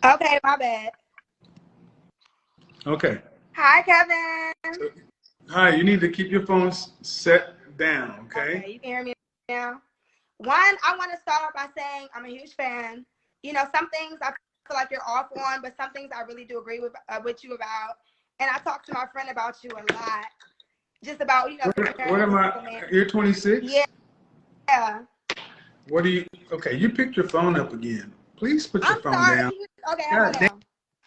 Okay, my bad. Okay. Hi, Kevin. Hi, you need to keep your phone set down, okay? Okay, you can hear me now. One, I want to start off by saying I'm a huge fan. You know, some things I feel like you're off on, but some things I really do agree with you about. And I talked to my friend about you a lot, just about What comparing am you I? as a man. You're 26? Yeah. What do you? Okay, you picked your phone up again. Please put your I'm phone sorry. down. Okay, how about God now?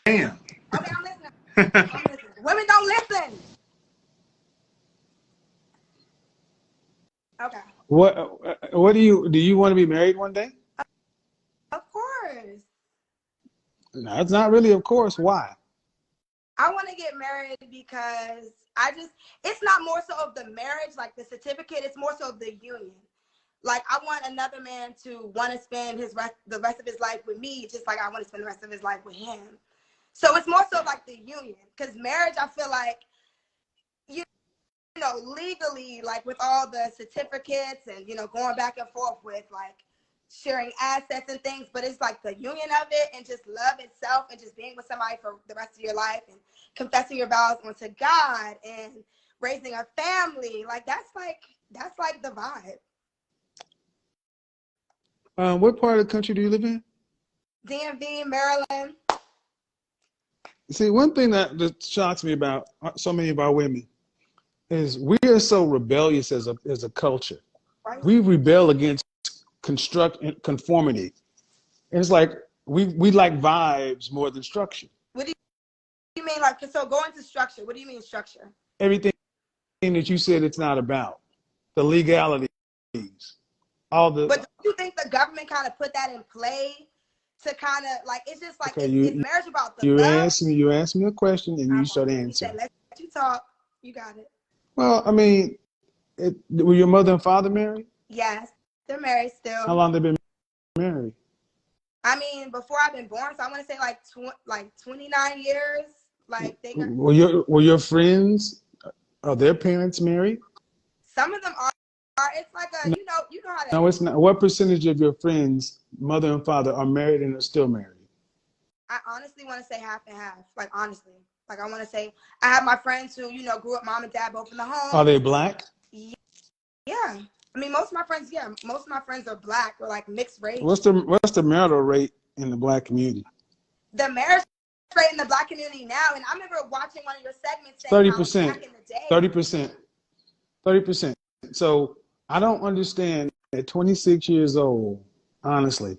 damn. Okay, I'm listening. I'm listening. Women don't listen. Okay. What do you want to be married one day? Of course. No, it's not really of course. Why? I want to get married because it's not more so of the marriage, like the certificate, it's more so of the union. Like, I want another man to want to spend the rest of his life with me, just like I want to spend the rest of his life with him. So it's more so like the union, because marriage, I feel like, you legally, like with all the certificates and, going back and forth with like sharing assets and things, but it's like the union of it and just love itself and just being with somebody for the rest of your life and confessing your vows unto God and raising a family. Like that's like the vibe. What part of the country do you live in? DMV, Maryland. See, one thing that shocks me about so many of our women is we are so rebellious as a culture. Right? We rebel against conformity. And it's like we like vibes more than structure. What do you mean? Like, so going to structure, what do you mean structure? Everything that you said it's not about. The legalities. All But the do you think the government kind of put that in play to kind of like, it's just like, okay, is marriage about the you love? asked me a question and you started He said, answering. let you talk. You got it. Well, I mean, were your mother and father married? Yes, they're married How still. long they been married? I mean, before I've been born, so I want to say like 29 years. Like they got Were your friends, are their parents married? some of them are. It's like a you know how to. No, it's not. What percentage of your friends, mother and father, are married and are still married? I honestly want to say half and half. Like honestly, like I want to say I have my friends who grew up mom and dad both in the Are home. they black? Yeah, I mean most of my friends. Yeah, most of my friends are black or like mixed race. What's the marital rate in the black community? The marriage rate in the black community now, and I remember watching one of your segments saying how back 30%. in the day. 30%. 30%. So I don't understand at 26 years old, honestly,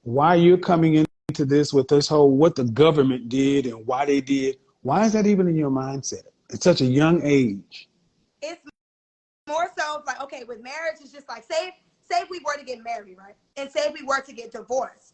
why you're coming into this with this whole what the government did and why they did. Why is that even in your mindset at such a young age? It's more so like, okay, with marriage, it's just like, say if we were to get married, right? And say if we were to get divorced.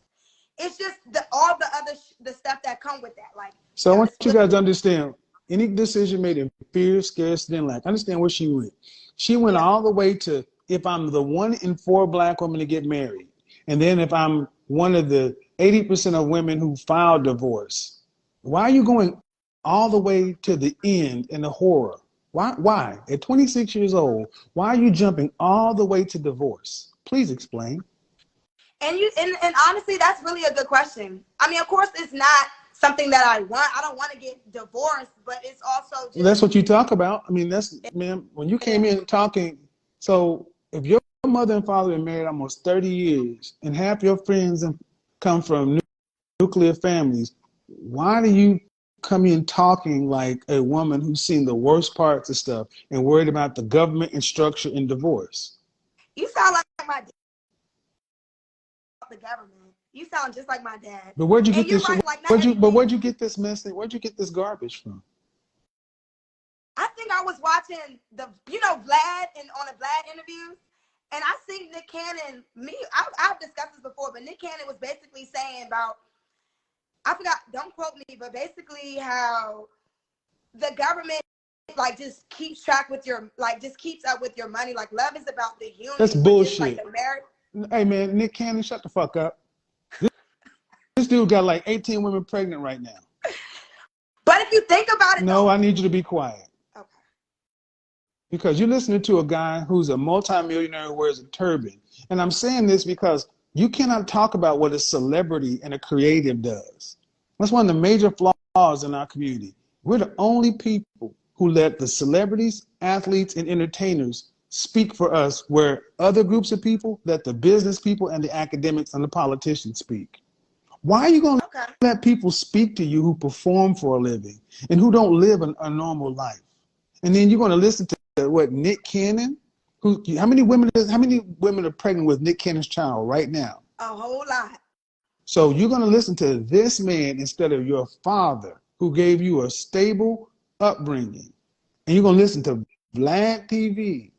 It's just all the other the stuff that come with that. Like, So you I got to want you split. guys to understand any decision made in fear, scarcity, and lack. Understand where she went. She went Yeah. all the way to if I'm the 1 in 4 black women to get married. And then if I'm one of the 80% of women who file divorce, why are you going all the way to the end in the horror? Why? At 26 years old, why are you jumping all the way to divorce? Please explain. And honestly, that's really a good question. I mean, of course, it's not something that I want. I don't want to get divorced, but it's also Well, just that's what you talk about. I mean, man, when you came in talking, so if your mother and father been married almost 30 years and half your friends come from nuclear families, why do you come in talking like a woman who's seen the worst parts of stuff and worried about the government and structure and divorce? you sound like my dad, the government. You sound just like my dad. But where'd you And get you're this? right. Like, not Where'd everything. you get this message? Where'd you get this garbage from? I think I was watching Vlad on a Vlad interview, and I see Nick Cannon. I've discussed this before, but Nick Cannon was basically saying about, I forgot, don't quote me, but basically how the government like just keeps track with your just keeps up with your money. Like love is about the That's union, but just like bullshit. the marriage. Hey man, Nick Cannon, shut the fuck up. This dude got like 18 women pregnant right now. But if you think about it, No, though, I need you to be quiet. okay, Because you're listening to a guy who's a multimillionaire who wears a turban. And I'm saying this because You cannot talk about what a celebrity and a creative does. That's one of the major flaws in our community. We're the only people who let the celebrities, athletes, and entertainers speak for us, where other groups of people let the business people and the academics and the politicians speak. Why are you going to let people speak to you who perform for a living and who don't live a normal life? And then you're going to listen to what, Nick Cannon? How many women are pregnant with Nick Cannon's child right now? A whole lot. So you're going to listen to this man instead of your father, who gave you a stable upbringing. And you're going to listen to Vlad TV.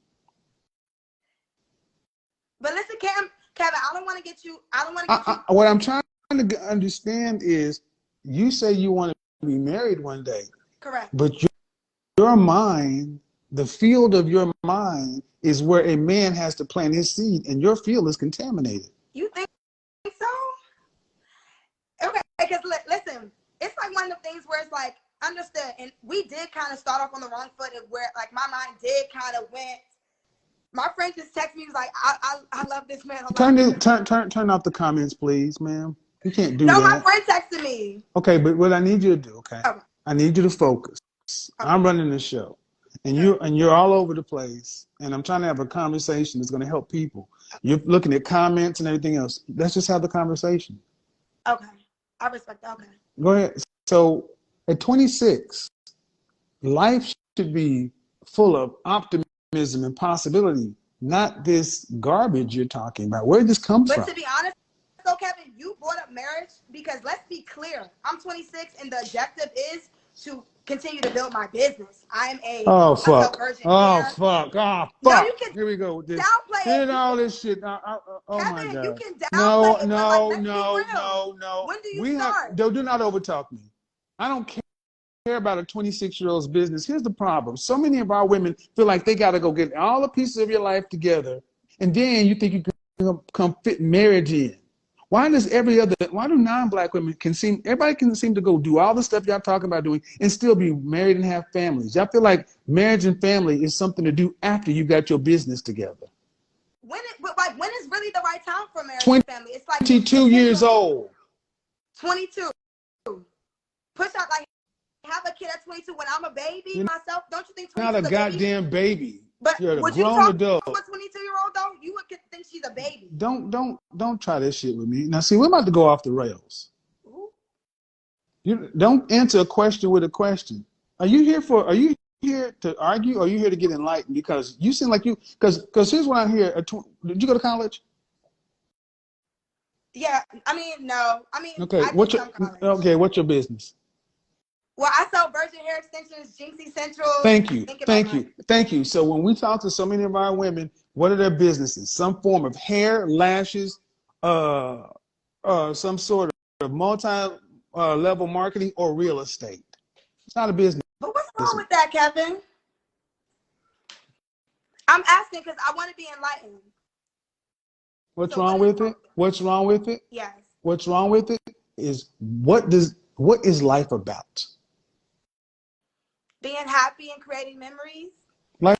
But listen, Kevin, I don't want to get you. What I'm trying to understand is, you say you want to be married one day. Correct. But your mind, the field of your mind, is where a man has to plant his seed, and your field is contaminated. You think so? Okay, because listen, it's like one of the things where it's like, understood, and we did kind of start off on the wrong foot, where like my mind did kind of went. My friend just texted me, he was like, I love this man. Turn off the comments, please, ma'am. You can't do that. No, my friend texted me. Okay, but what I need you to do, okay? I need you to focus. Okay. I'm running the show, and you're all over the place, and I'm trying to have a conversation that's going to help people. You're looking at comments and everything else. Let's just have the conversation. Okay, I respect that. Okay. Go ahead. So at 26, life should be full of optimism and possibility, not this garbage you're talking about. Where did this come from? But to be honest, so Kevin, you brought up marriage because let's be clear. I'm 26 and the objective is to continue to build my business. I am a self-virgin. Oh fuck. No, you can here we go. Downplay it. All this shit. Oh Kevin, my God. You can downplay it. No. When do you start? Do not overtalk me. I don't care about a 26-year-old's business. Here's the problem. So many of our women feel like they got to go get all the pieces of your life together, and then you think you can come fit marriage in. Why do non-black women everybody can seem to go do all the stuff y'all talking about doing and still be married and have families? Y'all feel like marriage and family is something to do after you got your business together. When is really the right time for marriage and family? It's like 22 years old. 22. Push out, like, have a kid at 22 when I'm a baby myself. Don't you think 22 not a goddamn baby? But you're a would grown you talk adult. to a 22-year-old though? You would think she's a baby. Don't try this shit with me. Now see, we're about to go off the rails. Ooh. You don't answer a question with a question. Are you here to argue, or are you here to get enlightened? Because you seem like because here's what I hear. Did you go to college? Yeah, no. Okay, what's your business? Well, I sell virgin hair extensions, Jinxie Central. Thank you. So when we talk to so many of our women, what are their businesses? Some form of hair, lashes, some sort of multi-level marketing, or real estate. It's not a business. But what's wrong with that, Kevin? I'm asking because I want to be enlightened. What's wrong with it? What's wrong with it? Yes. What's wrong with it is what is life about? Being happy and creating memories. Life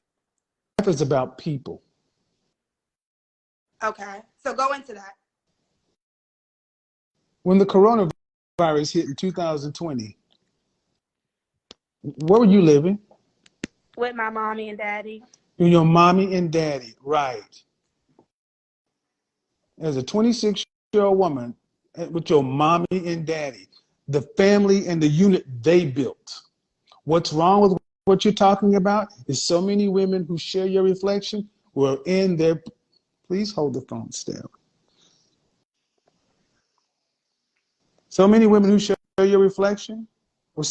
is about people. Okay, so go into that. When the coronavirus hit in 2020, where were you living? With my mommy and daddy. With your mommy and daddy, right. As a 26-year-old woman with your mommy and daddy, the family and the unit they built. What's wrong with what you're talking about is so many women who share your reflection were in their, please hold the phone still. So many women who share your reflection were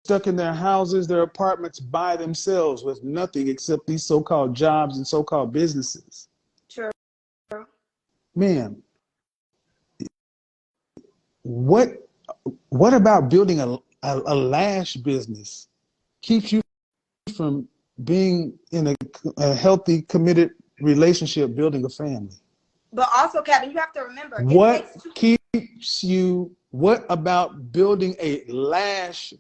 stuck in their houses, their apartments by themselves with nothing except these so-called jobs and so-called businesses. Sure. Ma'am, what about building a lash business keeps you from being in a healthy, committed relationship, building a family? But also, Kevin, you have to remember. What about building a lash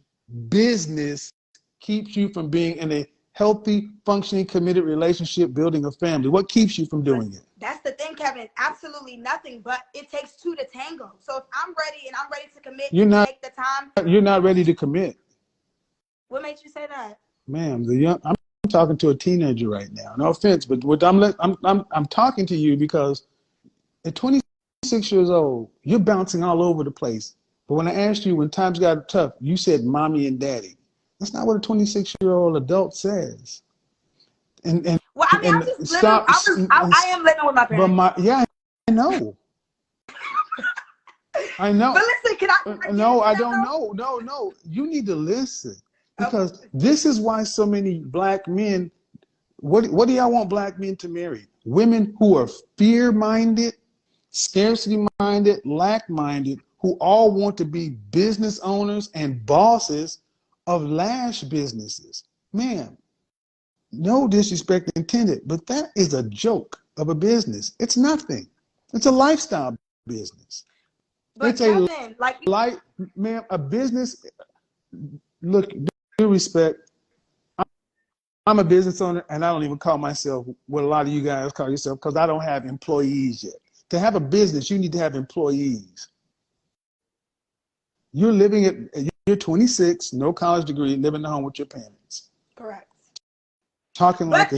business keeps you from being in a healthy, functioning, committed relationship, building a family? What keeps you from doing it? That's the thing, Kevin. Absolutely nothing, but it takes two to tango. So if I'm ready and I'm ready to commit and take the time. You're not ready to commit. What made you say that? Ma'am, I'm talking to a teenager right now. No offense, but what I'm talking to you because at 26 years old, you're bouncing all over the place. But when I asked you when times got tough, you said mommy and daddy. That's not what a 26-year-old adult says. And well, I mean, I'm just stop. I am living with my parents. But I know. I know. But listen, can I no, I don't know. No. You need to listen. Because this is why so many black men, what do y'all want black men to marry? Women who are fear-minded, scarcity-minded, lack-minded, who all want to be business owners and bosses of lash businesses. Ma'am, no disrespect intended, but that is a joke of a business. It's nothing. It's a lifestyle business. But it's Kevin, ma'am, a business. Look, due respect, I'm a business owner, and I don't even call myself what a lot of you guys call yourself because I don't have employees yet. To have a business, you need to have employees. You're you're 26, no college degree, living at home with your parents. Correct. Talking like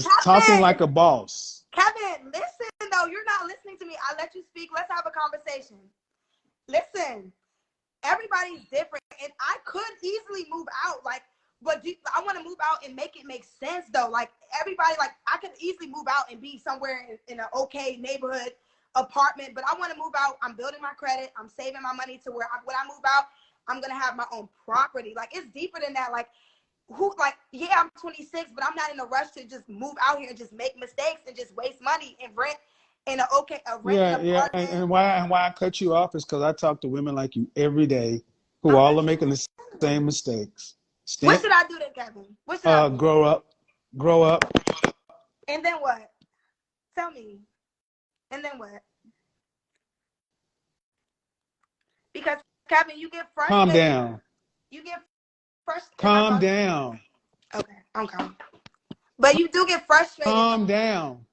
a boss. Kevin, listen though, you're not listening to me. I let you speak. Let's have a conversation. Listen, everybody's different, and I could easily move out, but I want to move out and make it make sense though. Like everybody, I could easily move out and be somewhere in an okay neighborhood apartment, but I want to move out. I'm building my credit. I'm saving my money to where when I move out, I'm gonna have my own property. Like it's deeper than that. Yeah, I'm 26, but I'm not in a rush to just move out here and just make mistakes and just waste money and rent in an apartment. And why I cut you off is because I talk to women like you every day who all are making the same mistakes. What should I do then, Kevin? What should I do? Grow up. And then what? Tell me. And then what? Because Kevin, you get frustrated. Calm down. You get frustrated. Calm down. Okay, I'm calm. But you do get frustrated. Calm down.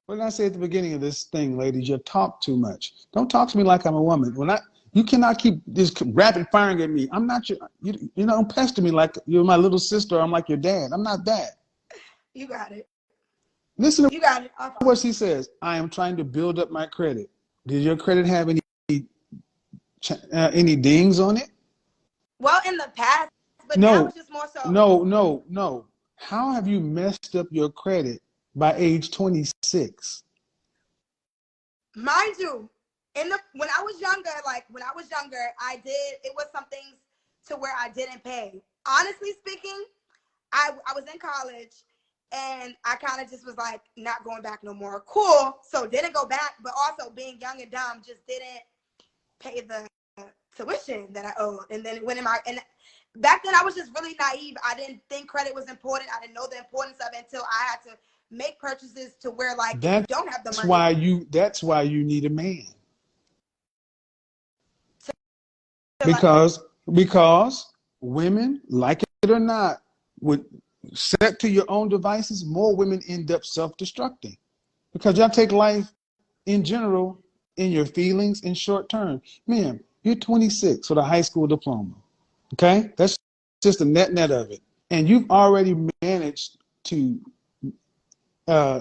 What did I say at the beginning of this thing, ladies? You talk too much. Don't talk to me like I'm a woman. You cannot keep just rapid firing at me. I'm not you don't pester me like you're my little sister or I'm like your dad. I'm not that. You got it. Listen to you got it. what she says. I am trying to build up my credit. Did your credit have any dings on it? Well, in the past, but now it's just more so. No. How have you messed up your credit by age 26? Mind you, when I was younger, it was some things to where I didn't pay. Honestly speaking, I was in college and I kind of just was like not going back no more. Cool. So didn't go back, but also being young and dumb, just didn't pay the tuition that I owed. And then and back then I was just really naive. I didn't think credit was important. I didn't know the importance of it until I had to make purchases to where if you don't have the money. That's why you need a man. Because women, like it or not, would set to your own devices, more women end up self-destructing. Because y'all take life in general in your feelings in short term. Ma'am, you're 26 with a high school diploma. Okay? That's just the net of it. And you've already managed to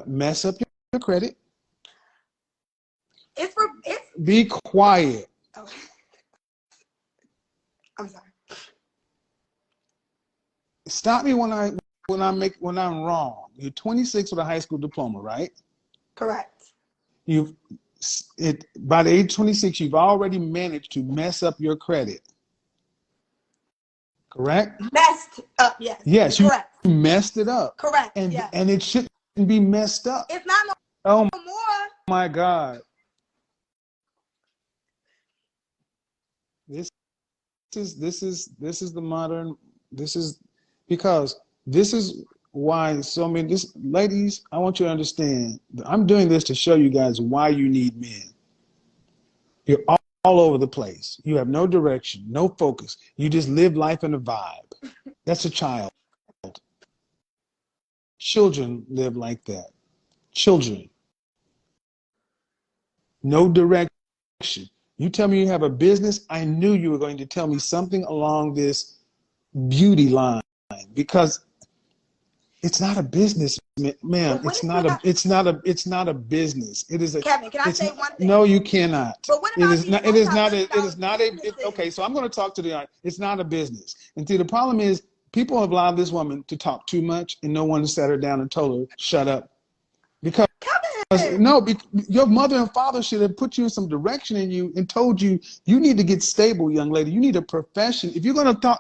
mess up your credit. Be quiet. Oh. I'm sorry. Stop me when I'm wrong. You're 26 with a high school diploma, right? Correct. By the age 26, you've already managed to mess up your credit. Correct? Messed up, yes. Yes, you messed it up. Correct. And yes. And it shouldn't be messed up. It's not no more. My God. This is the modern. Because this is why so many ladies, I want you to understand. I'm doing this to show you guys why you need men. You're all over the place. You have no direction, no focus. You just live life in a vibe. That's a child. children live like that. Children. No direction. You tell me you have a business, I knew you were going to tell me something along this beauty line, because it's not a business, ma'am. It's not a business. It is a. Kevin, can I say one thing? No, you cannot. But what about okay, so I'm going to talk to the audience. It's not a business. And see, the problem is people have allowed this woman to talk too much, and no one has sat her down and told her, shut up. Because your mother and father should have put you in some direction in you and told you, you need to get stable, young lady. You need a profession. If you're going to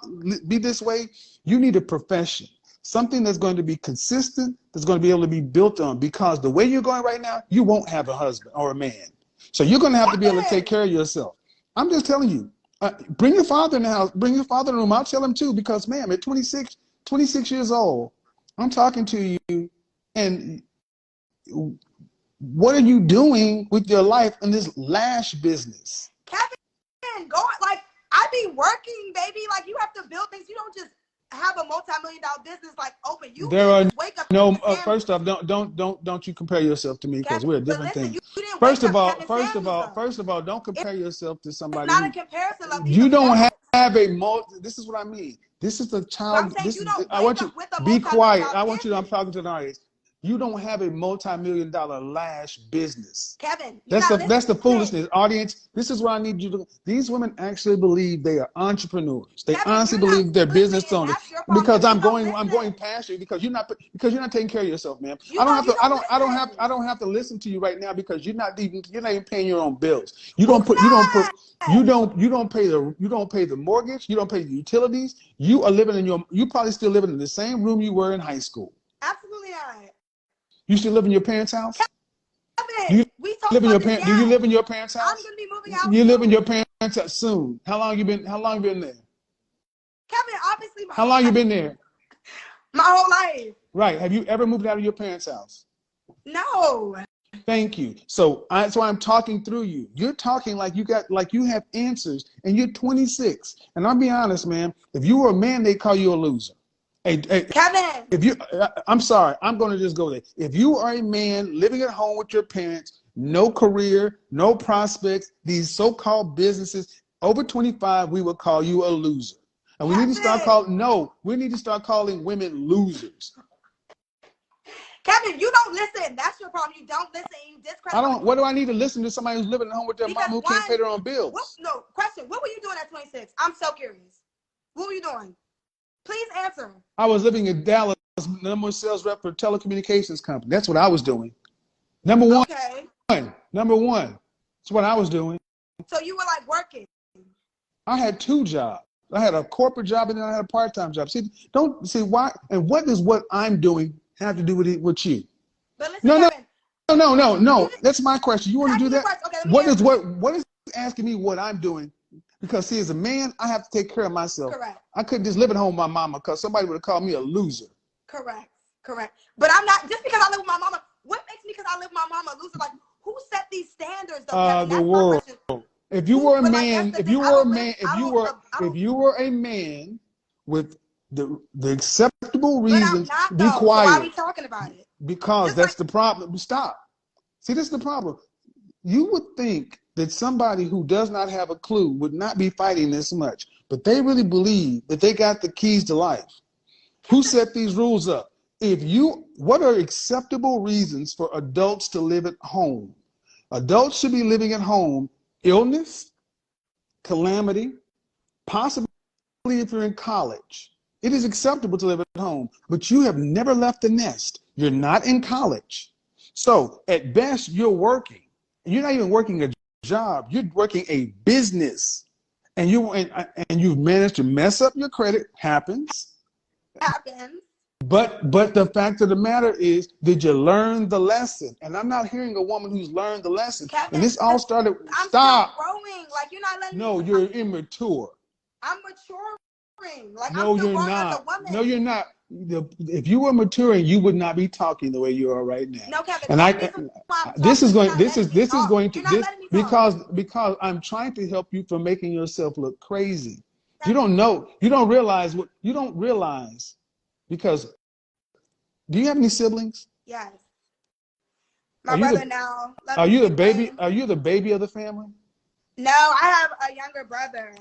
be this way, you need a profession. Something that's going to be consistent, that's going to be able to be built on, because the way you're going right now, you won't have a husband or a man. So you're going to have to be able to take care of yourself. I'm just telling you, bring your father in the house, bring your father in the room. I'll tell him too, because ma'am, at 26 years old, I'm talking to you, and what are you doing with your life in this lash business? Kevin, like, I be working, baby. Like, you have to build things. You don't just have a multi-million-dollar business like open. You wake up. No, first off, don't you compare yourself to me, because we're a different thing. First of all, don't compare yourself to somebody. It's not a comparison. You don't have a this is what I mean. This is the child. I want you to be quiet. I'm talking to the audience. You don't have a multi-million-dollar lash business. Kevin, that's the foolishness. Audience, this is what I need you to. These women actually believe they are entrepreneurs. They honestly believe they're business owners. Because I'm going past you, because you're not taking care of yourself, ma'am. I don't have to listen to you right now, because you're not even paying your own bills. You don't pay the mortgage. You don't pay the utilities. You probably still living in the same room you were in high school. Absolutely not. You still live in your parents' house? Kevin, do you live in your parents' house? I'm gonna be moving out. You live in your parents' house soon. How long you been there? Kevin, obviously. How long you been there? My whole life. Right. Have you ever moved out of your parents' house? No. Thank you. So I'm talking through you. You're talking like you have answers, and you're 26. And I'll be honest, man. If you were a man, they'd call you a loser. Hey, Kevin. I'm sorry, I'm going to just go there. If you are a man living at home with your parents, no career, no prospects, these so-called businesses, over 25, we would call you a loser. And we need to start calling women losers. Kevin, you don't listen. That's your problem. You don't listen. You discredit. What do I need to listen to somebody who's living at home with their mom who can't pay their own bills? Question. What were you doing at 26? I'm so curious. What were you doing? Please answer. I was living in Dallas, number one sales rep for a telecommunications company. That's what I was doing. Number one. That's what I was doing. So you were like working. I had two jobs. I had a corporate job, and then I had a part-time job. Why? And what does what I'm doing have to do with you? But listen, no. That's my question. You want to do that? Okay, what is asking me what I'm doing? Because see, as a man, I have to take care of myself. Correct. I couldn't just live at home with my mama, because somebody would have called me a loser. Correct. But I'm not, just because I live with my mama, what makes me, because I live with my mama, a loser? Like, who set these standards though? The world. If you were a man, if you were a man with the acceptable reasons, be quiet. So why are we talking about it? Because that's the problem. Stop. See, this is the problem. You would think that somebody who does not have a clue would not be fighting this much, but they really believe that they got the keys to life. Who set these rules up? What are acceptable reasons for adults to live at home? Adults should be living at home. Illness, calamity, possibly if you're in college. It is acceptable to live at home, but you have never left the nest. You're not in college. So at best, you're working. You're not even working a job. You're working a business. And you've managed to mess up your credit. Happens. But the fact of the matter is, did you learn the lesson? And I'm not hearing a woman who's learned the lesson. Kevin, and this all started. I'm stop. Still growing. Like, you're not letting No, me. you're immature. I'm maturing. Like, no, I'm still you're growing not. as a woman. No, you're not. If you were maturing, you would not be talking the way you are right now. No, Kevin. And this is going to because I'm trying to help you from making yourself look crazy. You don't realize because Do you have any siblings? Yes. Are My you brother the now. are you the baby? Lane. Are you the baby of the family? No, I have a younger brother.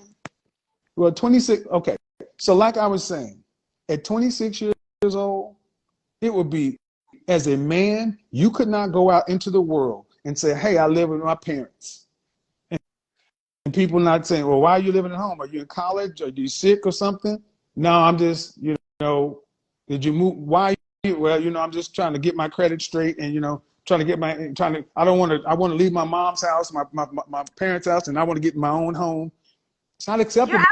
Well, 26. Okay. So like I was saying, at 26 years old, it would be, as a man, you could not go out into the world and say, hey, I live with my parents. And people not saying, well, why are you living at home? Are you in college? Are you sick or something? No, I'm just, did you move? Why? Well, I'm just trying to get my credit straight and, I want to leave my mom's house, my parents' house, and I want to get my own home. It's not acceptable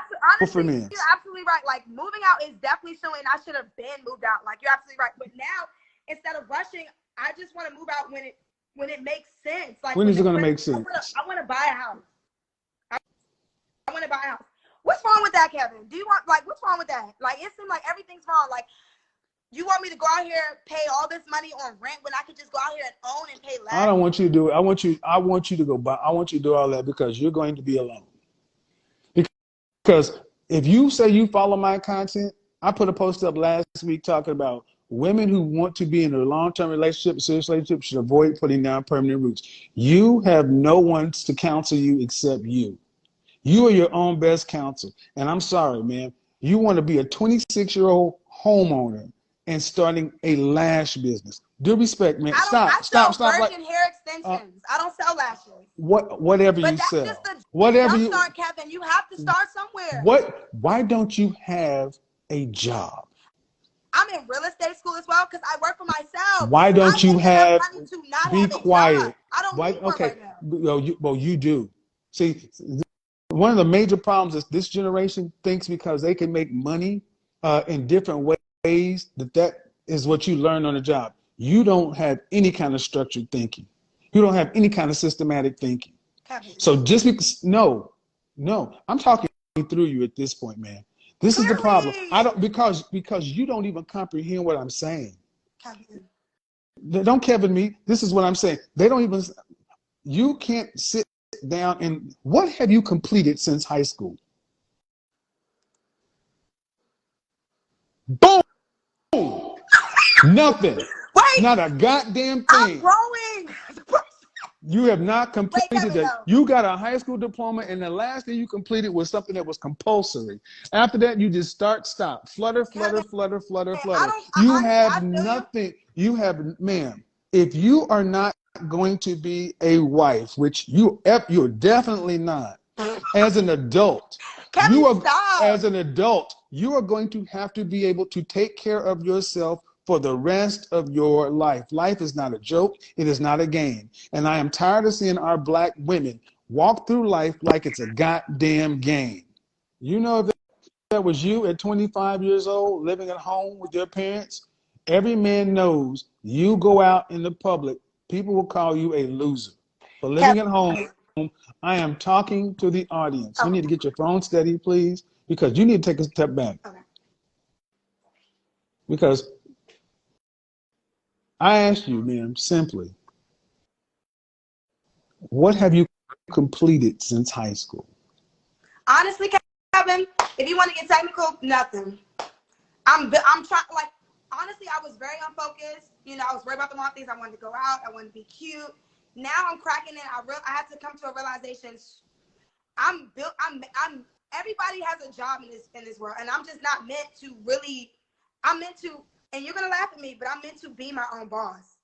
for men. You're absolutely right. Like, moving out is definitely something I should have been moved out. Like, you're absolutely right. But now, instead of rushing, I just want to move out when it makes sense. Like, when is it going to make sense? I want to buy a house. I want to buy a house. What's wrong with that, Kevin? What's wrong with that? Like, it seems like everything's wrong. Like, you want me to go out here, pay all this money on rent when I could just go out here and own and pay less? I don't want you to do it. I want you to go buy. I want you to do all that because you're going to be alone. Because if you say you follow my content, I put a post up last week talking about women who want to be in a long-term relationship, serious relationship, should avoid putting down permanent roots. You have no one to counsel you except you. You are your own best counsel. And I'm sorry, man. You want to be a 26-year-old homeowner and starting a lash business. Due respect, man. I sell virgin hair extensions. I don't sell lashes. Whatever you sell. Just the whatever you start, Kevin. You have to start somewhere. Why don't you have a job? I'm in real estate school as well because I work for myself. Why don't you have? Be quiet. I don't Why? need work Okay. right now. Well, you do. See, one of the major problems is this generation thinks because they can make money in different ways that is what you learn on the job. You don't have any kind of structured thinking. You don't have any kind of systematic thinking. Kevin. So just because no, I'm talking through you at this point, man. This is the problem. I don't because you don't even comprehend what I'm saying. Kevin. Don't Kevin me. This is what I'm saying. They don't even. You can't sit down and what have you completed since high school? Boom! Nothing. Wait. Not a goddamn thing. I'm growing. You have not completed that. You got a high school diploma, and the last thing you completed was something that was compulsory. After that, you just stop. Flutter. You have nothing. You have, ma'am, if you are not going to be a wife, which you're definitely not, as an adult, as an adult, you are going to have to be able to take care of yourself for the rest of your life. Life is not a joke. It is not a game. And I am tired of seeing our black women walk through life like it's a goddamn game. You know, if that was you at 25 years old, living at home with your parents, every man knows you go out in the public, people will call you a loser. For living at home, I am talking to the audience. You need to get your phone steady, please, because you need to take a step back. Because I asked you, ma'am, simply, what have you completed since high school? Honestly, Kevin, if you want to get technical, nothing. I'm trying, like, honestly, I was very unfocused. You know, I was worried about the wrong things. I wanted to go out. I wanted to be cute. Now I'm cracking it. I had to come to a realization. Everybody has a job in this world, and I'm just not meant to really. I'm meant to, and you're gonna laugh at me, but I'm meant to be my own boss.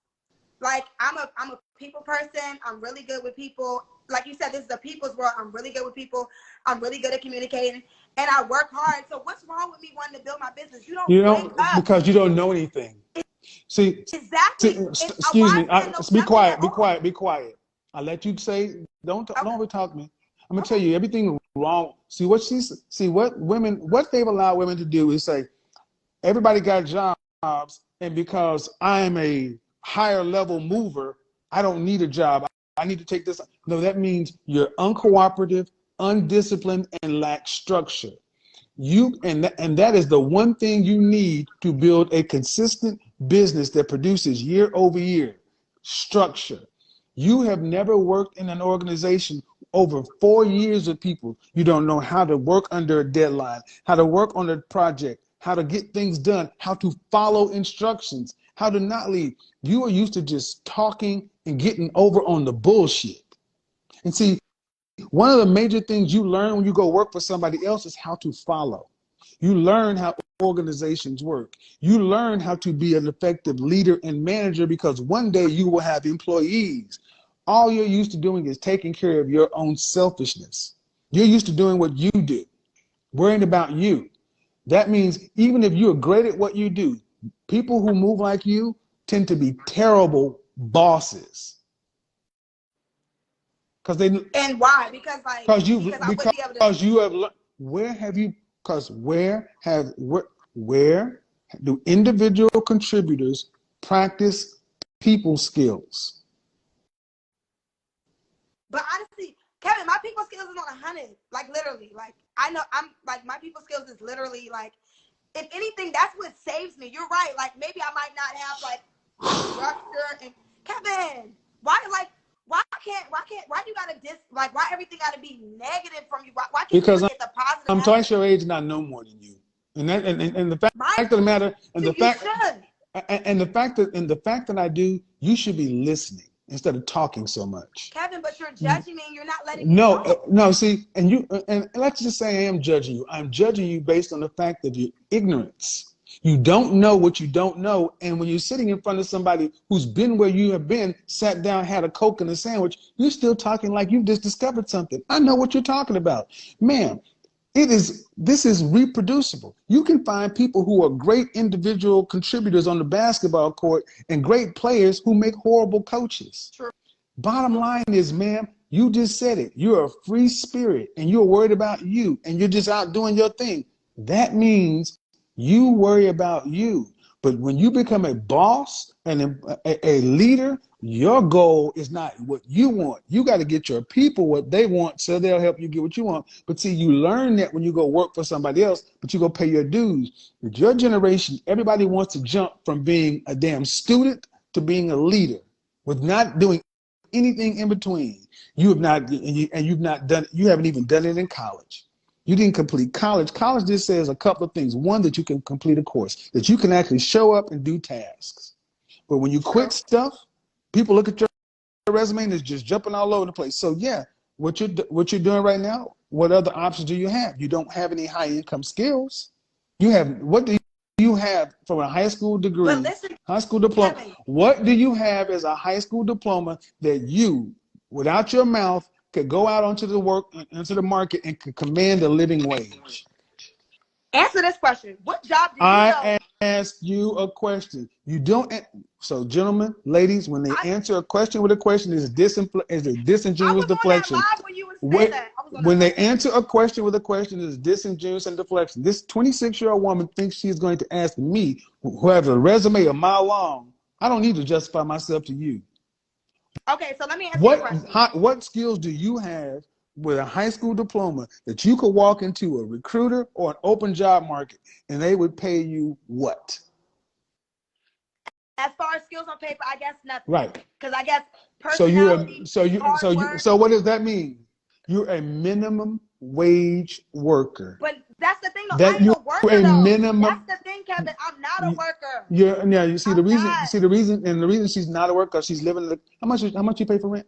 Like, I'm a people person. I'm really good with people. Like you said, this is a people's world. I'm really good with people. I'm really good at communicating, and I work hard. So what's wrong with me wanting to build my business? You don't because you don't know anything. See, exactly. Excuse me. Be quiet. I let you say. Don't overtalk me. I'm gonna tell you everything wrong. See what they've allowed women to do is say, everybody got jobs, and because I'm a higher level mover, I don't need a job. I need to take this. No, that means you're uncooperative, undisciplined, and lack structure. And that is the one thing you need to build a consistent business that produces year over year. Structure. You have never worked in an organization over 4 years with people. You don't know how to work under a deadline, how to work on a project, how to get things done, how to follow instructions, how to not lead. You are used to just talking and getting over on the bullshit. And see, one of the major things you learn when you go work for somebody else is how to follow. You learn how organizations work. You learn how to be an effective leader and manager, because one day you will have employees. All you're used to doing is taking care of your own selfishness. You're used to doing what you do, worrying about you. That means even if you're great at what you do, people who move like you tend to be terrible bosses. And why? Because I wouldn't be able to. Because you have where do individual contributors practice people skills? But honestly, Kevin, my people skills is on 100. Like literally, like I know I'm like my people skills is literally like, if anything, that's what saves me. You're right. Like maybe I might not have like structure. And Kevin, why you gotta why everything gotta be negative from you? Why can't Because you look at the positive? I'm twice your age and I know more than you. And the fact of the matter, and the fact that I do, you should be listening instead of talking so much. Kevin, but you're judging me and you're not letting me know. No, see, and let's just say I am judging you. I'm judging you based on the fact of your ignorance. You don't know what you don't know. And when you're sitting in front of somebody who's been where you have been, sat down, had a Coke and a sandwich, you're still talking like you've just discovered something. I know what you're talking about. Ma'am, this is reproducible. You can find people who are great individual contributors on the basketball court and great players who make horrible coaches. True. Bottom line is, ma'am, you just said it. You're a free spirit and you're worried about you and you're just out doing your thing. That means you worry about you. But when you become a boss and a leader, your goal is not what you want. You got to get your people what they want so they'll help you get what you want. But see, you learn that when you go work for somebody else, but you go pay your dues. With your generation, everybody wants to jump from being a damn student to being a leader with not doing anything in between. You haven't even done it in college. You didn't complete college. College just says a couple of things. One, that you can complete a course, that you can actually show up and do tasks. But when you quit stuff, people look at your resume and it's just jumping all over the place. So yeah, what you're doing right now, what other options do you have? You don't have any high income skills. What do you have from a high school degree, high school diploma? Kevin. What do you have as a high school diploma that you, without your mouth, could go out into the market and could command a living wage? Answer this question. What job do you know? I ask you a question. You don't. So, gentlemen, ladies, when they answer a question with a question, is a disingenuous deflection. When they answer a question with a question, is disingenuous and deflection. This 26-year-old woman thinks she's going to ask me, who has a resume a mile long. I don't need to justify myself to you. Okay, so let me answer your question. What skills do you have with a high school diploma that you could walk into a recruiter or an open job market and they would pay you what? As far as skills on paper, I guess nothing. Right. Because I guess personality. So what does that mean? You're a minimum wage worker. But that's the thing, though. I'm a worker, though. That's the thing, Kevin. I'm not a worker. You see the reason she's not a worker, she's living how much you pay for rent?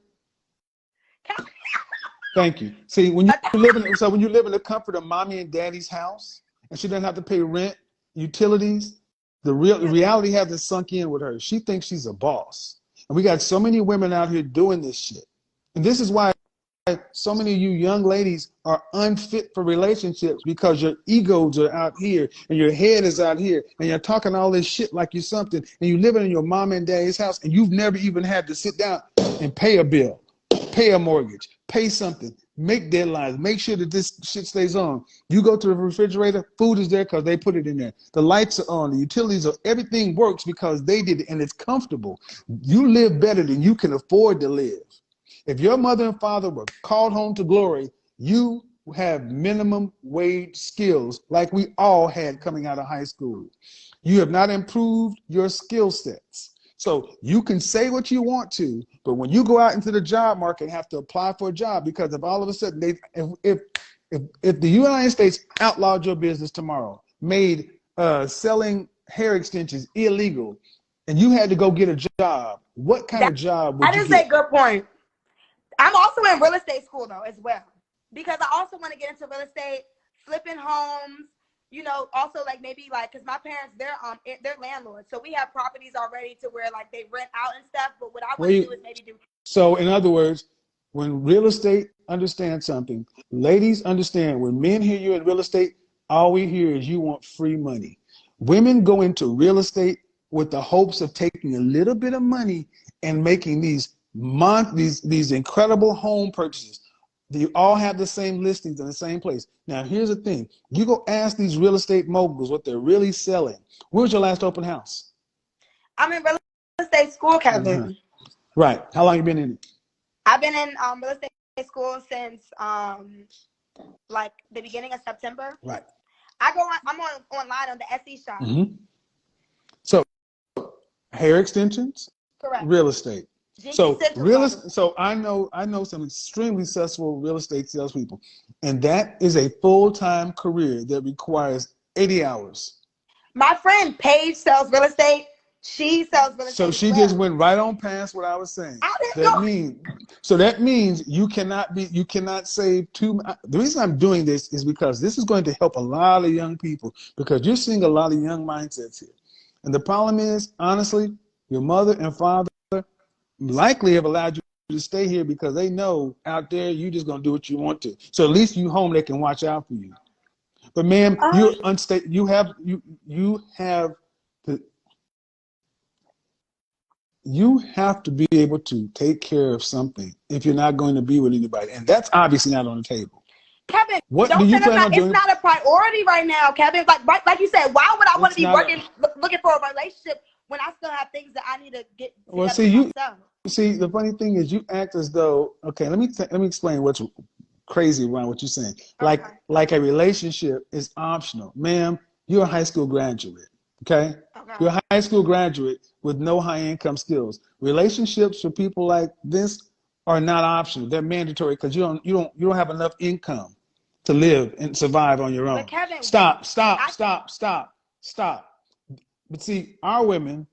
Thank you. See, when you live in the comfort of mommy and daddy's house and she doesn't have to pay rent, utilities, the reality hasn't sunk in with her. She thinks she's a boss. And we got so many women out here doing this shit. And this is why so many of you young ladies are unfit for relationships, because your egos are out here and your head is out here and you're talking all this shit like you're something, and you're living in your mom and daddy's house and you've never even had to sit down and pay a bill, pay a mortgage, pay something, make deadlines, make sure that this shit stays on. You go to the refrigerator, food is there because they put it in there. The lights are on, the utilities are, everything works because they did it and it's comfortable. You live better than you can afford to live. If your mother and father were called home to glory, you have minimum wage skills like we all had coming out of high school. You have not improved your skill sets. So you can say what you want to, but when you go out into the job market and have to apply for a job, because if all of a sudden if the United States outlawed your business tomorrow, made selling hair extensions illegal, and you had to go get a job, what kind of job would That you is get? a good point. I'm also in real estate school though as well, because I also want to get into real estate, flipping homes. You know, also like maybe like because my parents they're landlords, so we have properties already to where like they rent out and stuff. But what I want to do is maybe do. So in other words, when real estate understands something, ladies understand when men hear you in real estate, all we hear is you want free money. Women go into real estate with the hopes of taking a little bit of money and making these incredible home purchases. They all have the same listings in the same place. Now, here's the thing. You go ask these real estate moguls what they're really selling. Where's your last open house? I'm in real estate school, Kevin. Right. How long you been in it? I've been in real estate school since like the beginning of September. Right. I'm online on the SE shop. So hair extensions, correct. Real estate. So So I know some extremely successful real estate salespeople, and that is a full-time career that requires 80 hours. My friend Paige sells real estate. She sells real estate. So she just went right on past what I was saying. That means you cannot save too. The reason I'm doing this is because this is going to help a lot of young people, because you're seeing a lot of young mindsets here. And the problem is, honestly, your mother and father likely have allowed you to stay here because they know out there you're just gonna do what you want to. So at least you home, they can watch out for you. But ma'am, you're unstable. You have to be able to take care of something if you're not going to be with anybody, and that's obviously not on the table. Kevin, what do you plan on doing? It's not a priority right now, Kevin. Like you said, why would I want to be looking for a relationship when I still have things that I need to get together myself? See, the funny thing is, you act as though, okay, let me explain what's crazy around what you're saying. Okay. Like a relationship is optional. Ma'am, you're a high school graduate, okay? You're a high school graduate with no high income skills. Relationships for people like this are not optional. They're mandatory because you don't have enough income to live and survive on your own. Kevin, stop. But see, our women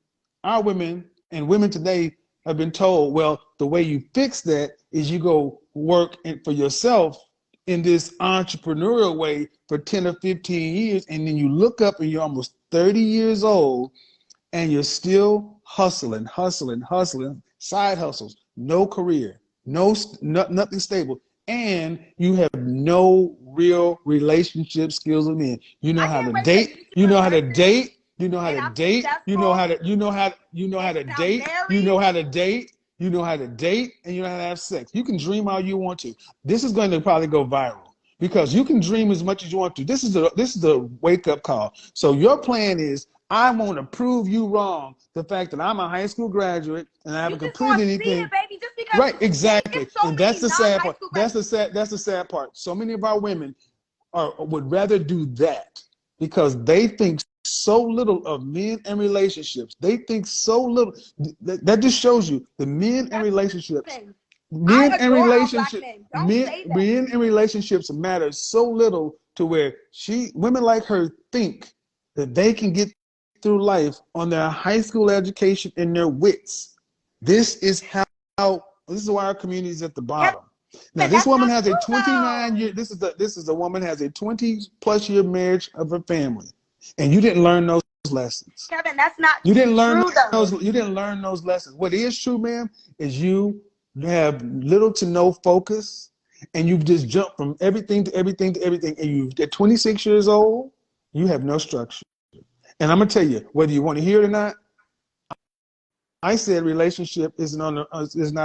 and women today have been told, well, the way you fix that is you go work for yourself in this entrepreneurial way for 10 or 15 years, and then you look up and you're almost 30 years old and you're still hustling, side hustles, no career, nothing stable, and you have no real relationship skills with men. You know how to date, you know how to date, you know how to date, you know how to date, you know how to date, and you know how to have sex. You can dream all you want to. This is going to probably go viral because you can dream as much as you want to. This is the wake up call. So your plan is, I want to prove you wrong. The fact that I'm a high school graduate and I haven't completed anything. Baby, just because right, exactly. And that's the sad part. That's the sad part. So many of our women would rather do that because they think so little of men and relationships. They think so little. That just shows you the men and relationships. Men and relationships matter so little to where women like her think that they can get through life on their high school education and their wits. This is why our community is at the bottom. Now, this woman has a 29-year. This is a woman has a 20+ year marriage of her family, and you didn't learn those lessons. Kevin, that's not. You didn't learn those. You didn't learn those lessons. What is true, ma'am, is you have little to no focus, and you've just jumped from everything to everything to everything. And you, at 26 years old, you have no structure. And I'm gonna tell you, whether you want to hear it or not, I said relationship is not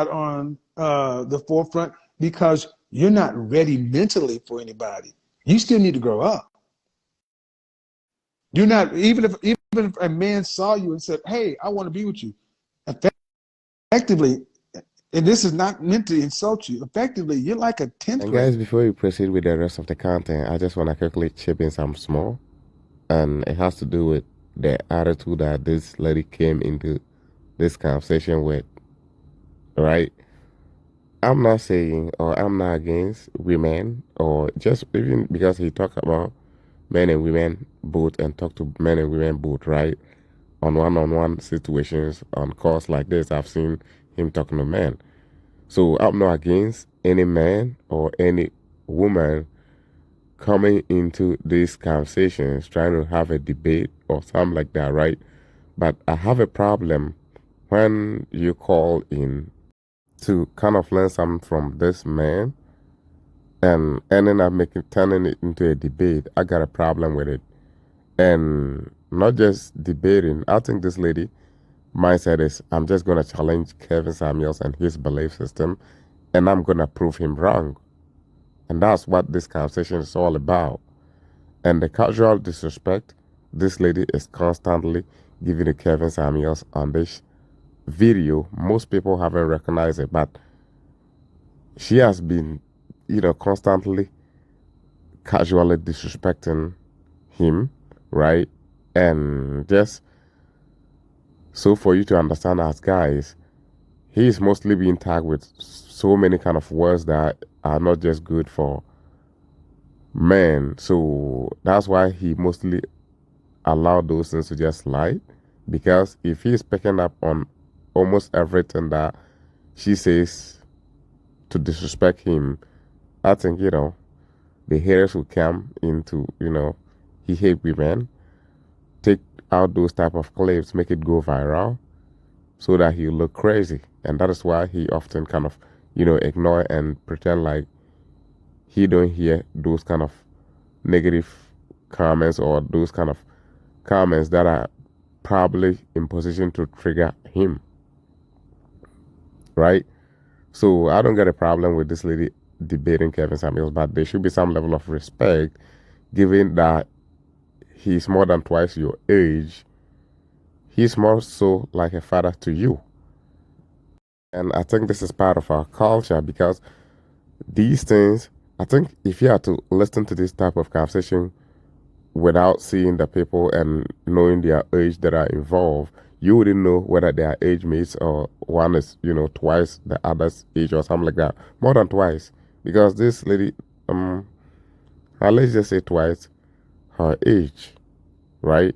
on the forefront because you're not ready mentally for anybody. You still need to grow up. You're not, even if a man saw you and said, "Hey, I want to be with you," effectively, and this is not meant to insult you, effectively, you're like a 10th grader. Guys, before we proceed with the rest of the content, I just want to quickly chip in some small. And it has to do with the attitude that this lady came into this conversation with, right? I'm not saying, or I'm not against women, or just even because he talked about men and women both and talked to men and women both, right? on one-on-one situations on calls like this. I've seen him talking to men. So I'm not against any man or any woman coming into these conversations trying to have a debate or something like that, right? But I have a problem when you call in to kind of learn something from this man and ending up turning it into a debate. I got a problem with it. And not just debating. I think this lady mindset is, I'm just going to challenge Kevin Samuels and his belief system, and I'm going to prove him wrong. And that's what this conversation is all about. And the casual disrespect this lady is constantly giving to Kevin Samuels on this video, most people haven't recognized it, but she has been, constantly casually disrespecting him, right? And just so for you to understand, as guys, he is mostly being tagged with so many kind of words that are not just good for men. So that's why he mostly allowed those things to just slide. Because if he's picking up on almost everything that she says to disrespect him, I think, the haters will come into, he hate women, take out those type of clips, make it go viral so that he'll look crazy. And that is why he often kind of, ignore and pretend like he don't hear those kind of negative comments or those kind of comments that are probably in position to trigger him, right? So I don't get a problem with this lady debating Kevin Samuels, but there should be some level of respect given that he's more than twice your age. He's more so like a father to you. And I think this is part of our culture because these things, I think if you had to listen to this type of conversation without seeing the people and knowing their age that are involved, you wouldn't know whether they are age mates or one is, twice the other's age or something like that. More than twice. Because this lady, let's just say twice her age, right?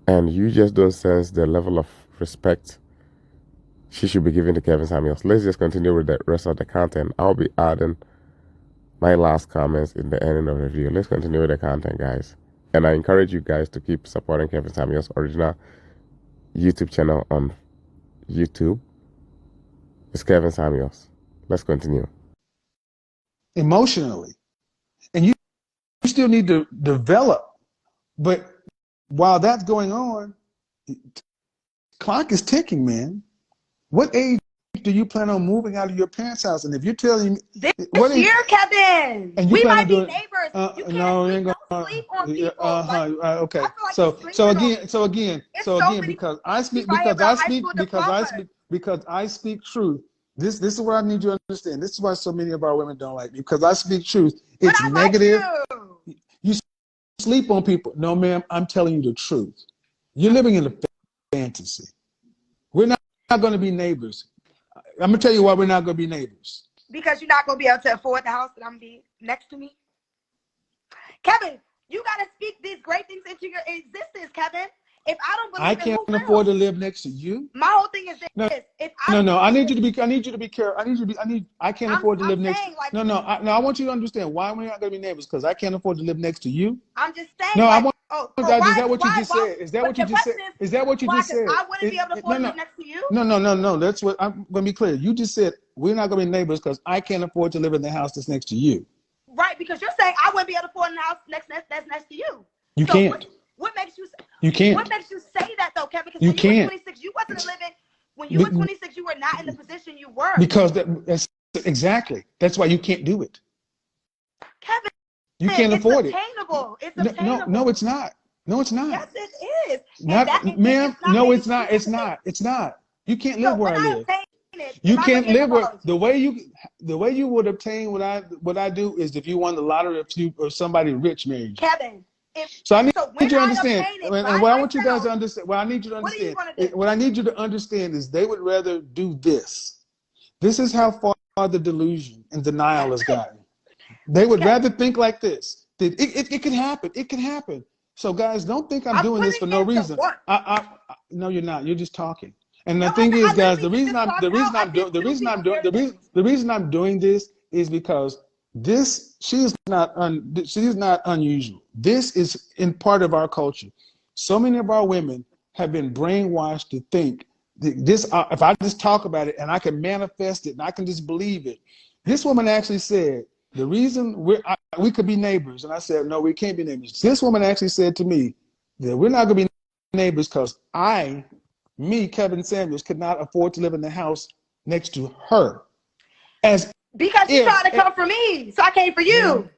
And you just don't sense the level of respect she should be giving to Kevin Samuels. Let's just continue with the rest of the content. I'll be adding my last comments in the ending of the video. Let's continue with the content, guys. And I encourage you guys to keep supporting Kevin Samuels' original YouTube channel on YouTube. It's Kevin Samuels. Let's continue. Emotionally. And you still need to develop. But while that's going on, clock is ticking, man. What age do you plan on moving out of your parents' house? And if you're telling me this year, Kevin, and we might be neighbors. You can't no, you ain't gonna sleep on people. Okay. Like So again, because I speak truth. This is what I need you to understand. This is why so many of our women don't like me, because I speak truth. It's negative. Like you sleep on people. No, ma'am, I'm telling you the truth. You're living in a fantasy. We're not going to be neighbors. I'm going to tell you why we're not going to be neighbors. Because you're not going to be able to afford the house that I'm going to be next to me. Kevin, you got to speak these great things into your existence, Kevin. If I don't believe I can't afford to live next to you. My whole thing is this. I need you to be careful. I can't afford to live next to you. I want you to understand why we're not going to be neighbors, because I can't afford to live next to you. I'm just saying. No, is that what you just said? Is that what you just said? Is that what you just said? I wouldn't be able to afford to live next to you. No. That's what I'm going to be clear. You just said we're not going to be neighbors because I can't afford to live in the house that's next to you. Right, because you're saying I wouldn't be able to afford in the house that's next to you. You can't. What makes you? You can't. What makes you say that though, Kevin? Because you when can't. You were 26, you wasn't living. When you were 26, you were not in the position you were. Because that's exactly. That's why you can't do it. Kevin, you can't afford it. It's attainable. No, it's not. No, it's not. Yes, it is. Ma'am, no, it's not. It's not. It's not. You can't live where I live. You can't live where the way you would obtain what I do is if you won the lottery or somebody rich married you. Kevin. I need you to understand, and what I want you guys to understand, what I need you to understand is they would rather do this. This is how far the delusion and denial has gotten. They would rather think like this. It can happen. It can happen. So guys, don't think I'm I'm doing this for putting no in the reason. work. No, you're not. You're just talking. And No, the thing I is, guys, literally just clocked out. I did two people here today. the reason I'm doing this is because she's not unusual. This is in part of our culture. So many of our women have been brainwashed to think this. If I just talk about it and I can manifest it and I can just believe it. This woman actually said the reason we could be neighbors, and I said no, we can't be neighbors. This woman actually said to me that we're not going to be neighbors because Kevin Samuels, could not afford to live in the house next to her. Because you tried to come for me, so I came for you.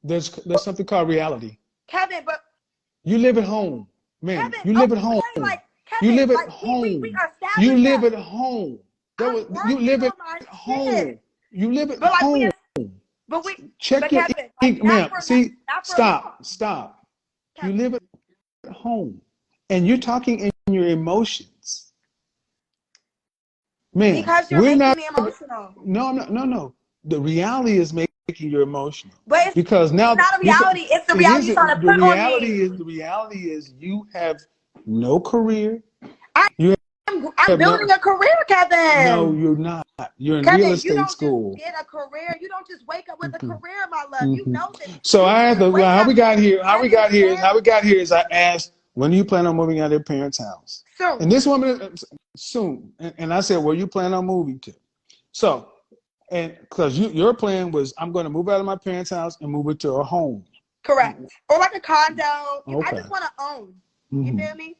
There's something called reality. Kevin, but you live at home, man. Kevin, you live at home. Kevin, you live at home. You live at home. You live at home. You live at home. Check your ma'am. See, stop. Kevin. You live at home, and you're talking in your emotions. Man, because you're making me emotional. No, I'm not. No. The reality is making you emotional. But it's, because now it's not a reality. It's the reality you're trying to put on me. The reality is you have no career. I'm building a career, Kevin. No, you're not. You're in Kevin, real estate you don't school. Just get a career. You don't just wake up with a career, my love. You know this. So I asked how we got here. How we got here is I asked, when do you plan on moving out of your parents' house? Soon. And this woman, soon. And I said, where you plan on moving to? So, and because your plan was, I'm going to move out of my parents' house and move it to a home. Correct. Or like a condo. Okay. I just want to own. You feel me?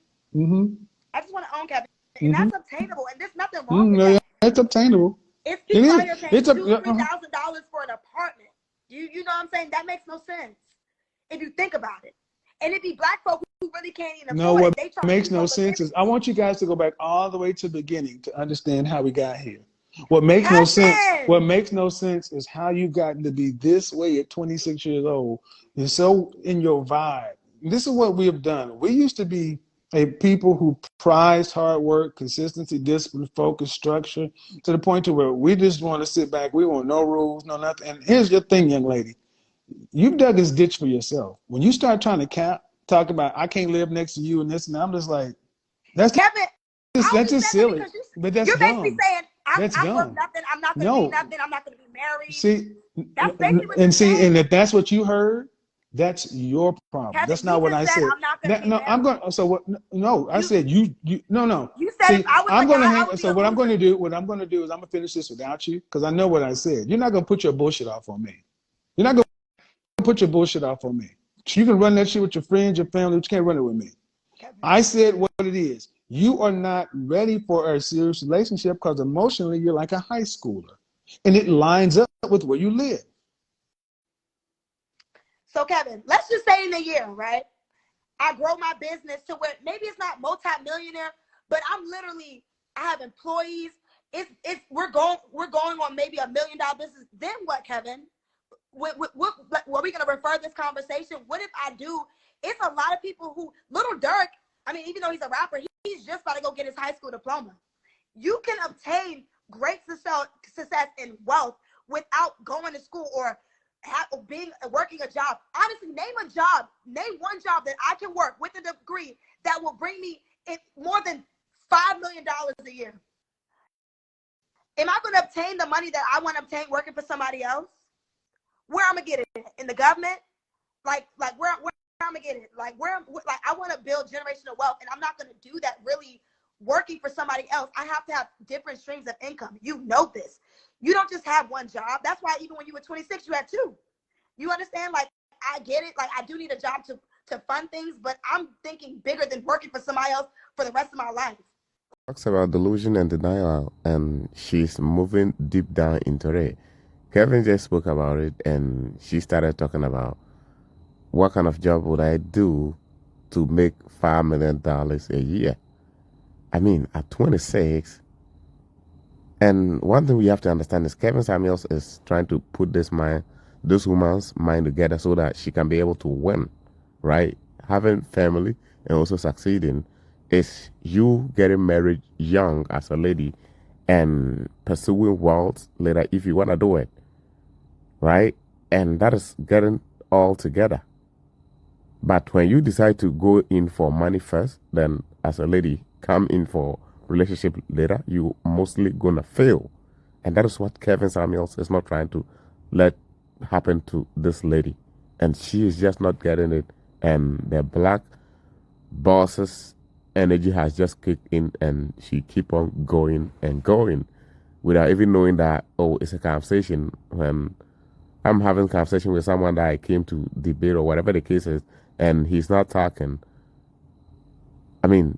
I just want to own, Kevin. And that's obtainable. And there's nothing wrong with that. It's obtainable. If people out here paying $2,000-$3,000 for an apartment, you know what I'm saying? That makes no sense if you think about it. And it be black folk who really can't even afford it. What makes no sense is, I want you guys to go back all the way to the beginning to understand how we got here. What makes no sense is how you gotten to be this way at 26 years old. You're so in your vibe. This is what we have done. We used to be a people who prized hard work, consistency, discipline, focus, structure, to the point to where we just want to sit back. We want no rules, no nothing. And here's your thing, young lady. You've dug this ditch for yourself. When you start trying to talk about, I can't live next to you and this, and I'm just like, that's just silly. But that's you're dumb. Basically saying, I'm worth nothing. I'm not going to be nothing. I'm not going to be married. See, that's basically what you're saying. And if that's what you heard, that's your problem. Kevin, that's not what I said. I'm not gonna no, I'm going. So what? No, I said you. No. You said see, I'm going to hang. So what I'm going to do? What I'm going to do is I'm going to finish this without you, because I know what I said. You're not going to put your bullshit off on me. You're not going to put your bullshit off on me. You can run that shit with your friends, your family, but you can't run it with me. Kevin. I said what it is. You are not ready for a serious relationship because emotionally you're like a high schooler, and it lines up with where you live. So Kevin, let's just say in a year, right? I grow my business to where maybe it's not multi-millionaire, but I have employees. We're going on maybe $1 million business. Then what, Kevin? Were we gonna refer this conversation? What if I do? It's a lot of people who Little Dirk. I mean, even though he's a rapper, he's just about to go get his high school diploma. You can obtain great success and wealth without going to school or working a job. Honestly, name one job that I can work with a degree that will bring me more than $5 million a year. Am I going to obtain the money that I want to obtain working for somebody else? Where I'm gonna get it? In the government? Like where I'm gonna get it? Like I want to build generational wealth, and I'm not gonna do that really working for somebody else. I have to have different streams of income. You know this. You don't just have one job. That's why even when you were 26, you had two. You understand? Like, I get it. Like, I do need a job to fund things, but I'm thinking bigger than working for somebody else for the rest of my life. Talks about delusion and denial, and she's moving deep down into it. Kevin just spoke about it, and she started talking about what kind of job would I do to make $5 million a year. I mean, at 26. And one thing we have to understand is Kevin Samuels is trying to put this woman's mind together so that she can be able to win, right? Having family and also succeeding is you getting married young as a lady and pursuing wealth later if you want to do it, right? And that is getting all together. But when you decide to go in for money first, then as a lady, come in for relationship later, you mostly gonna fail. And that is what Kevin Samuels is not trying to let happen to this lady. And she is just not getting it. And the black boss's energy has just kicked in, and she keep on going and going without even knowing that, oh, it's a conversation. When I'm having a conversation with someone that I came to debate or whatever the case is, and he's not talking, I mean,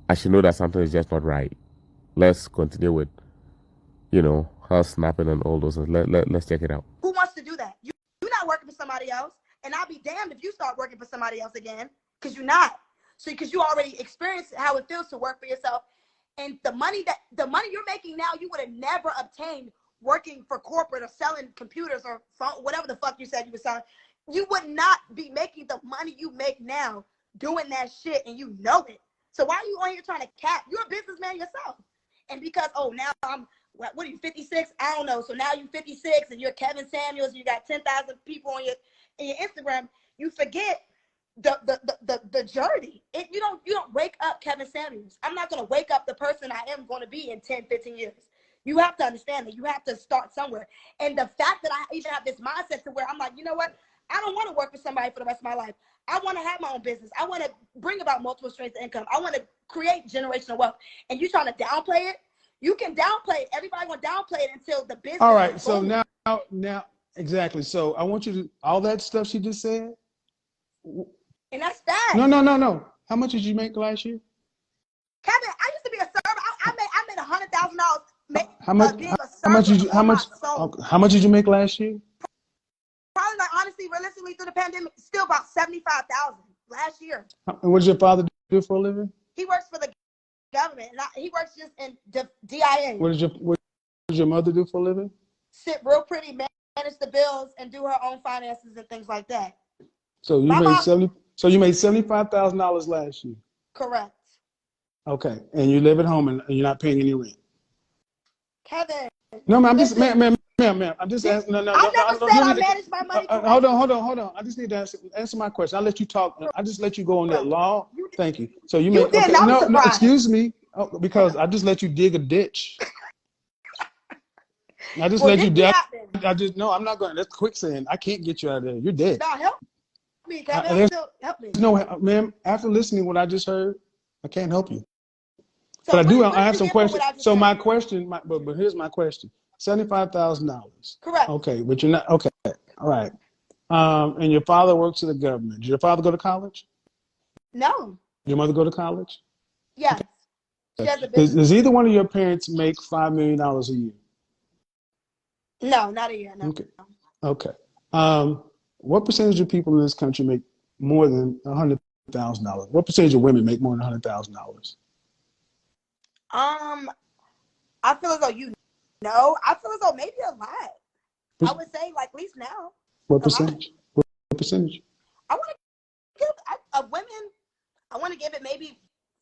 I should know that something is just not right. Let's continue with, her snapping and all those things. Let's check it out. Who wants to do that? You're not working for somebody else, and I'll be damned if you start working for somebody else again, because you're not. So because you already experienced how it feels to work for yourself, and the money you're making now, you would have never obtained working for corporate or selling computers or phone, whatever the fuck you said you were selling. You would not be making the money you make now doing that shit, and you know it. So why are you on here trying to cap? You're a businessman yourself. And because, oh, now what are you, 56? I don't know. So now you're 56 and you're Kevin Samuels, and you got 10,000 people on your Instagram. You forget the journey. You don't wake up Kevin Samuels. I'm not going to wake up the person I am going to be in 10, 15 years. You have to understand that you have to start somewhere. And the fact that I even have this mindset to where I'm like, you know what? I don't want to work for somebody for the rest of my life. I want to have my own business. I want to bring about multiple streams of income. I want to create generational wealth. And you trying to downplay it? You can downplay it. Everybody want to downplay it until the business. All right. So now, exactly. So I want you to, all that stuff she just said. And that's that. No. How much did you make last year? Kevin, I used to be a server. I made $100,000. How much did you make last year? Probably, like, honestly, realistically, through the pandemic, still about $75,000 last year. And what does your father do for a living? He works for the government. He works just in DIA. What does your mother do for a living? Sit real pretty, manage the bills, and do her own finances and things like that. So you made $75,000 last year. Correct. Okay, and you live at home and you're not paying any rent. Kevin. No, ma'am. I'm just asking. No. I never said I managed my money. Hold on. I just need to answer my question. I'll let you talk. I just let you go on that law. Thank you. So you made. Okay, no, excuse me, because I just let you dig a ditch. I just let you dig. No, I'm not going. That's quicksand. I can't get you out of there. You're dead. No, help me, Kevin. Help me. No, ma'am. After listening to what I just heard, I can't help you. So but I have some questions. So my question, but here's my question: $75,000. Correct. Okay, but you're not okay. All right. And your father works for the government. Did your father go to college? No. Your mother go to college? Yes. Okay. She has a business. Does either one of your parents make $5 million a year? No, not a year. No. Okay. What percentage of people in this country make more than $100,000? What percentage of women make more than $100,000? I feel as though I feel as though maybe a lot. I would say, like, at least now. What percentage? What percentage? I want to give women. I want to give it maybe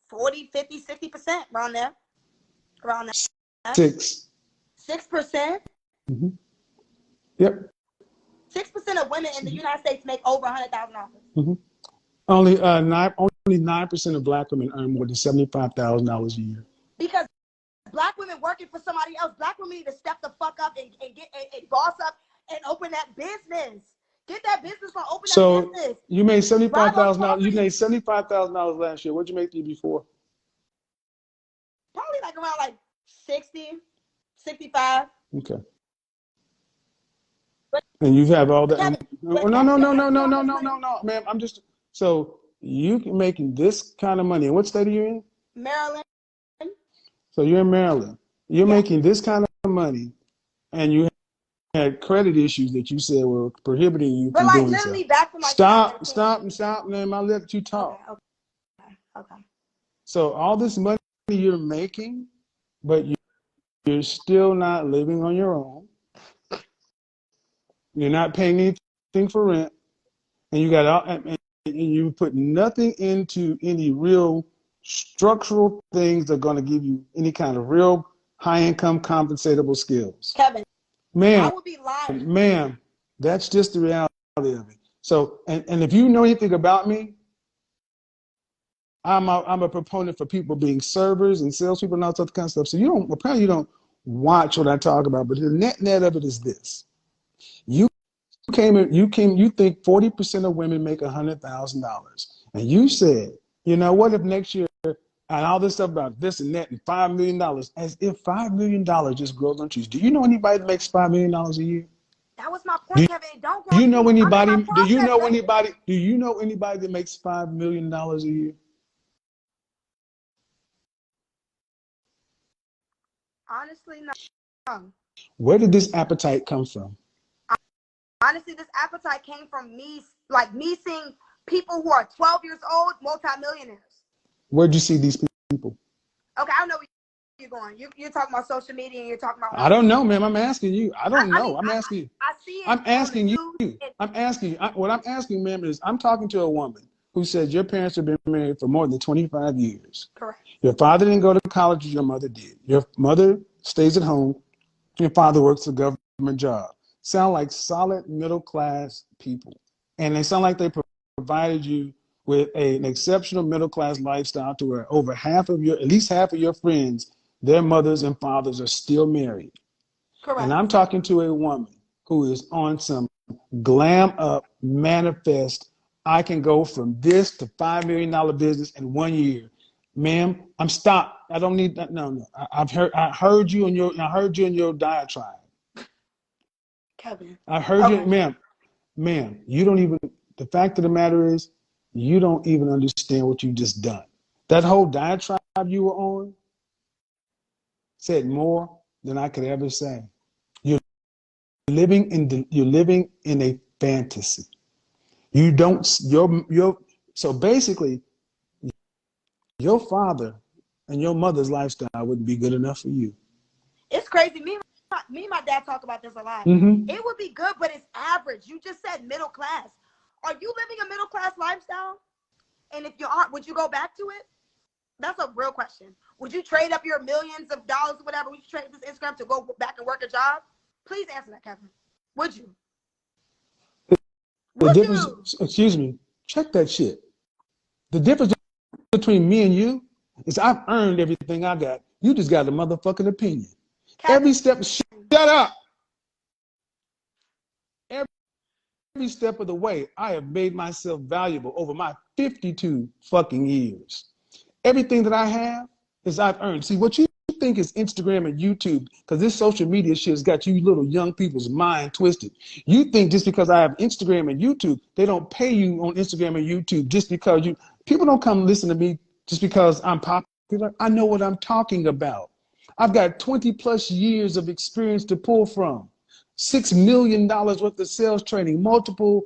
40, 50, 60% around there. Around that. 6%. Mm-hmm. Yep. 6% of women in the United States make over $100,000. Mm-hmm. Only 9% of Black women earn more than $75,000 a year. Because Black women working for somebody else, Black women need to step the fuck up and get a boss up and open that business. Get that business from open that business. So you made $75,000. You made $75,000 last year. What'd you make the year before? Probably like around like 60, 65. Okay. And you have all that. No, ma'am. I'm just, so you making this kind of money. What state are you in? Maryland. So you're in Maryland. You're making this kind of money, and you had credit issues that you said were prohibiting you from doing so. Back from Stop, ma'am. I'll let you talk. Okay. So all this money you're making, but you're still not living on your own. You're not paying anything for rent, and you put nothing into any real structural things that are going to give you any kind of real high-income compensatable skills. Kevin, ma'am, I would be lying. Ma'am, that's just the reality of it. So, and if you know anything about me, I'm a proponent for people being servers and salespeople and all that kind of stuff. So apparently you don't watch what I talk about, but the net of it is this. You you think 40% of women make $100,000. And you said, you know what, if next year, and all this stuff about this and that and $5 million, as if $5 million just grows on trees. Do you know anybody that makes $5 million a year? That was my point, Kevin. It don't grow Do you know trees. anybody, Do you know anybody that makes $5 million a year? Honestly, no. Where did this appetite come from? Honestly, this appetite came from me seeing people who are 12 years old, multimillionaires. Where'd you see these people? Okay, I don't know where you're going. You're talking about social media and you're talking about... I don't know, ma'am. I'm asking you. I don't know. I mean, I'm asking you. I see it. I'm asking you. I'm asking you. What I'm asking, ma'am, is I'm talking to a woman who says your parents have been married for more than 25 years. Correct. Your father didn't go to college as your mother did. Your mother stays at home. Your father works a government job. Sound like solid middle-class people. And they sound like they provided you with an exceptional middle-class lifestyle to where over at least half of your friends, their mothers and fathers are still married. Correct. And I'm talking to a woman who is on some glam up, manifest, I can go from this to $5 million business in 1 year. Ma'am, I'm stopped. I don't need that. No. I heard you in your diatribe. Kevin. I heard you, ma'am, you don't even, the fact of the matter is, you don't even understand what you just done. That whole diatribe you were on said more than I could ever say. You're living in a fantasy. You don't, so basically, your father and your mother's lifestyle wouldn't be good enough for you. It's crazy. Me and my dad talk about this a lot. Mm-hmm. It would be good, but it's average. You just said middle class. Are you living a middle class lifestyle? And if you aren't, would you go back to it? That's a real question. Would you trade up your millions of dollars, whatever? Would you trade this Instagram to go back and work a job? Please answer that, Kevin. Would you? Excuse me, check that shit. The difference between me and you is I've earned everything I got. You just got a motherfucking opinion. Kevin. Every step, shut up. Every step of the way, I have made myself valuable over my 52 fucking years. Everything that I have is I've earned. See, what you think is Instagram and YouTube, because this social media shit has got you little young people's mind twisted. You think just because I have Instagram and YouTube, they don't pay you on Instagram and YouTube just because people don't come listen to me just because I'm popular. I know what I'm talking about. I've got 20 plus years of experience to pull from. $6 million worth of sales training, multiple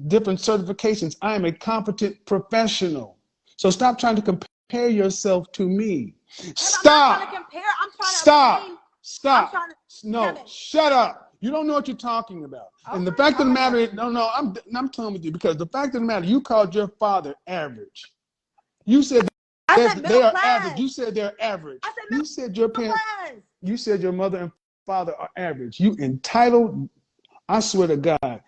different certifications. I am a competent professional. So stop trying to compare yourself to me. Stop. I'm not trying to compare. I'm trying to Stop. No, Kevin. Shut up. You don't know what you're talking about. Okay. And the fact of the matter is, I'm telling with you, because the fact of the matter, you called your father average. You said they are average. You said they're average. You said your parents. You said your mother and father are average. You entitled. I swear to God,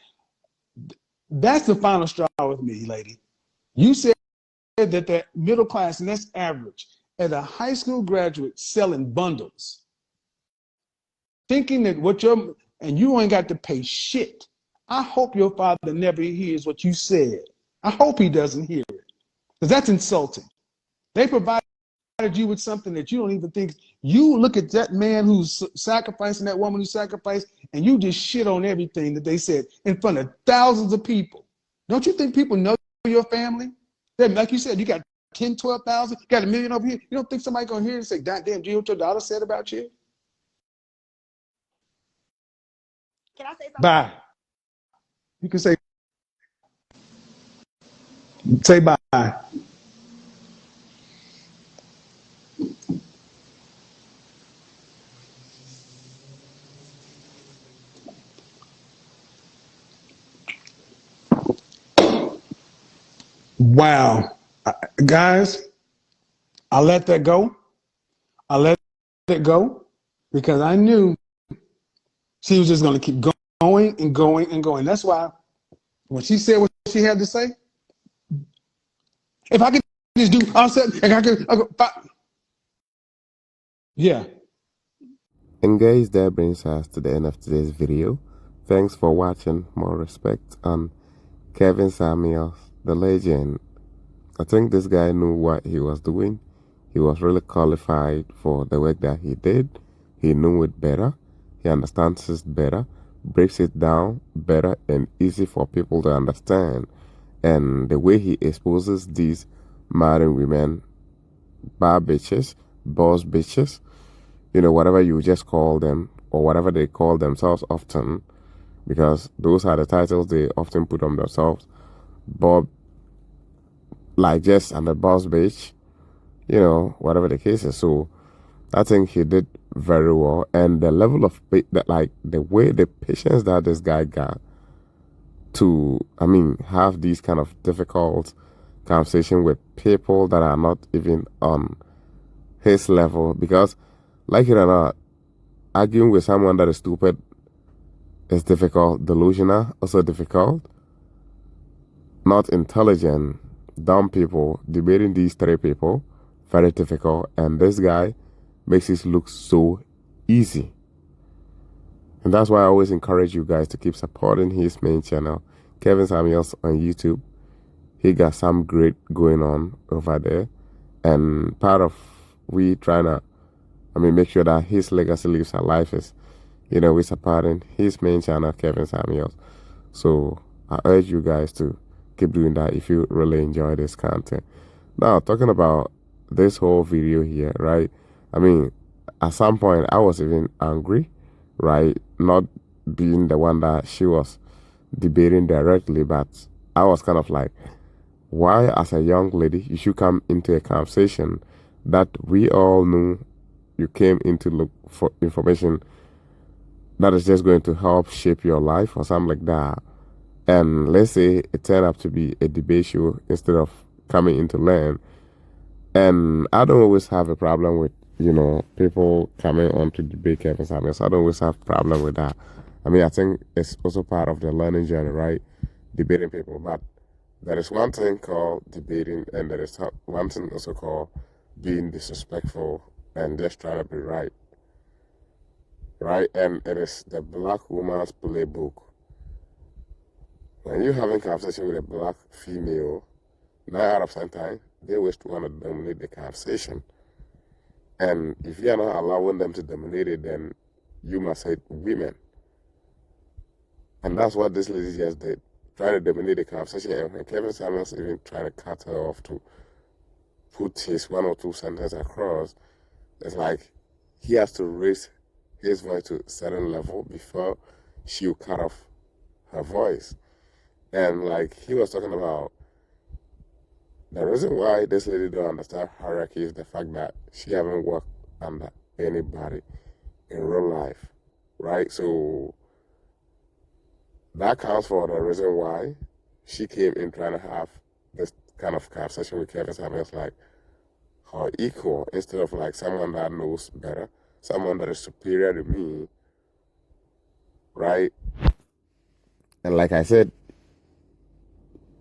that's the final straw with me, lady. You said that they're middle class and that's average. As a high school graduate selling bundles, thinking that and you ain't got to pay shit. I hope your father never hears what you said. I hope he doesn't hear it, because that's insulting. They provided you with something that you don't even think. You look at that man who's sacrificing, that woman who sacrificed, and you just shit on everything that they said in front of thousands of people. Don't you think people know your family? Like you said, you got 10, 12,000, got $1 million over here. You don't think somebody gonna hear and say, "God damn, do you know what your daughter said about you?" Can I say something? Bye. You can say bye. Wow. Guys, I let that go. I let it go because I knew she was just going to keep going and going and going. That's why when she said what she had to say? If I could just do offset, and I could, yeah. And guys, that brings us to the end of today's video. Thanks for watching. More respect on Kevin Samuels, the legend. I think this guy knew what he was doing. He was really qualified for the work that he did. He knew it better. He understands it better, breaks it down better and easy for people to understand. And the way he exposes these married women, bar bitches, boss bitches, whatever you just call them, or whatever they call themselves often, because those are the titles they often put on themselves. Bob, like just I'm a boss bitch, whatever the case is. So I think he did very well. And the level of, the patience that this guy got to, have these kind of difficult conversation with people that are not even on his level, because like it or not, arguing with someone that is stupid is difficult, delusional, also difficult, not intelligent, dumb people, debating these three people, very difficult, and this guy makes it look so easy. And that's why I always encourage you guys to keep supporting his main channel, Kevin Samuels on YouTube. He got some great going on over there, and part of we trying to make sure that his legacy lives alive is, we're supporting his main channel, Kevin Samuels. So I urge you guys to keep doing that if you really enjoy this content. Now, talking about this whole video here, right? At some point, I was even angry, right? Not being the one that she was debating directly, but I was kind of like, why, as a young lady, you should come into a conversation that we all knew you came in to look for information that is just going to help shape your life or something like that. And let's say it turned up to be a debate show instead of coming in to learn. And I don't always have a problem with, people coming on to debate Kevin Samuels. I don't always have a problem with that. I think it's also part of the learning journey, right? Debating people. But there is one thing called debating, and there is one thing also called being disrespectful and just trying to be right. Right? And it is the black woman's playbook. When you're having conversation with a black female, 9 out of 10 times, they always want to dominate the conversation. And if you're not allowing them to dominate it, then you must hate women. And that's what this lady just did, trying to dominate the conversation. And Kevin Samuels even trying to cut her off to put his 1 or 2 sentences across. It's like he has to raise his voice to a certain level before she'll cut off her voice. And like he was talking about, the reason why this lady don't understand hierarchy is the fact that she haven't worked under anybody in real life, right? So that counts for the reason why she came in trying to have this kind of conversation with Kevin Samuels, like her equal, instead of like someone that knows better, someone that is superior to me, right? And like I said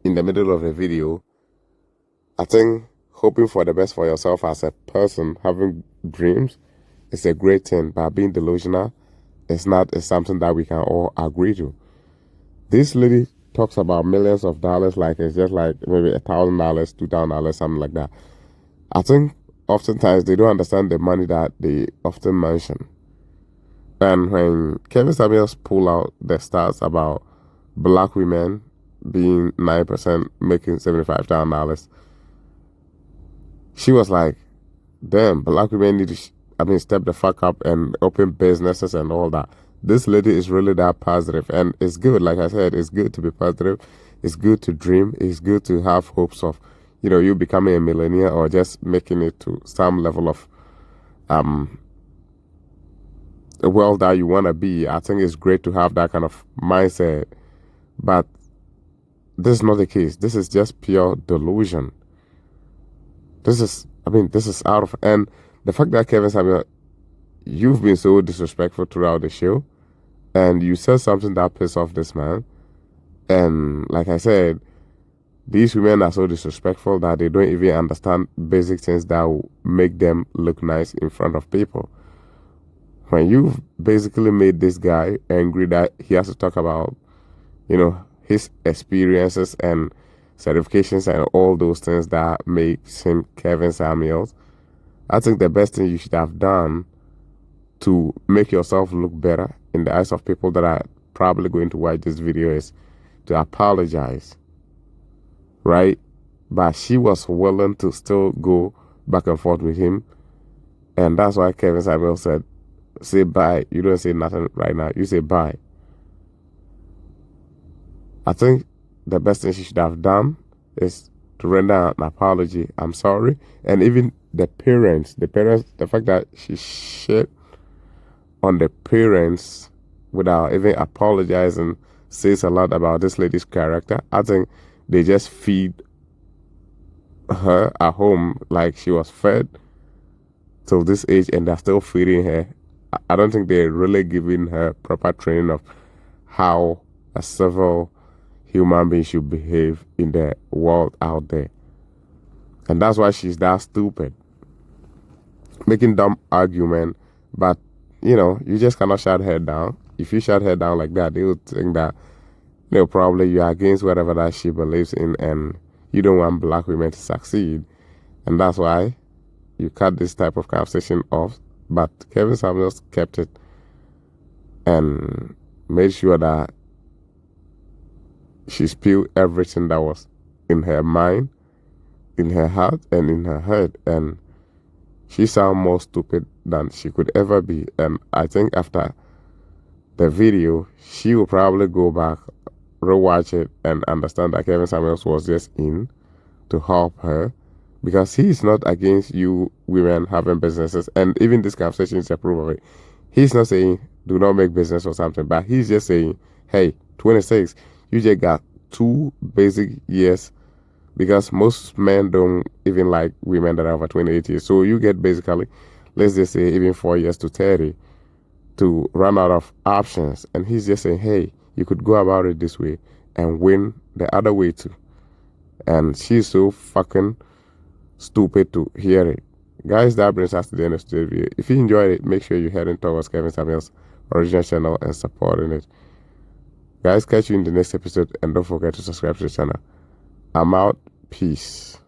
in the middle of the video, I think hoping for the best for yourself as a person, having dreams, is a great thing, but being delusional is not something that we can all agree to. This lady talks about millions of dollars like it's just like maybe $1,000, $2,000, something like that. I think oftentimes they don't understand the money that they often mention. And when Kevin Samuels pull out the stats about black women being 9% making $75,000, she was like, damn, black women need to, step the fuck up and open businesses and all that. This lady is really that positive, and it's good. Like I said, it's good to be positive. It's good to dream. It's good to have hopes of, you becoming a millionaire or just making it to some level of the world that you want to be. I think it's great to have that kind of mindset, but this is not the case. This is just pure delusion. This is out of, and the fact that Kevin Samuel, you've been so disrespectful throughout the show, and you said something that pissed off this man, and like I said, These women are so disrespectful that they don't even understand basic things that will make them look nice in front of people. When you've basically made this guy angry that he has to talk about, his experiences and certifications and all those things that makes him Kevin Samuels, I think the best thing you should have done to make yourself look better in the eyes of people that are probably going to watch this video is to apologize, right? But she was willing to still go back and forth with him, and that's why Kevin Samuels said, say bye. You don't say nothing right now. You say bye. I think the best thing she should have done is to render an apology. I'm sorry. And even the parents, the fact that she shit on the parents without even apologizing says a lot about this lady's character. I think they just feed her at home like she was fed till this age, and they're still feeding her. I don't think they're really giving her proper training of how a civil human being should behave in the world out there. And that's why she's that stupid, making dumb argument. But you just cannot shut her down. If you shut her down like that, they would think that probably you're against whatever that she believes in, and you don't want black women to succeed. And that's why you cut this type of conversation off. But Kevin Samuels kept it and made sure that she spilled everything that was in her mind, in her heart, and in her head. And she sounded more stupid than she could ever be. And I think after the video, she will probably go back, rewatch it, and understand that Kevin Samuels was just in to help her, because he's not against you women having businesses. And even this conversation is a proof of it. He's not saying do not make business or something, but he's just saying, hey, 26, you just got 2 basic years, because most men don't even like women that are over 28 years. So you get basically, let's just say, even 4 years to 30 to run out of options. And he's just saying, hey, you could go about it this way and win the other way too. And she's so fucking stupid to hear it. Guys, that brings us to the end of today's video. If you enjoyed it, make sure you're heading towards Kevin Samuels' original channel and supporting it. Guys, catch you in the next episode, and don't forget to subscribe to the channel. I'm out. Peace.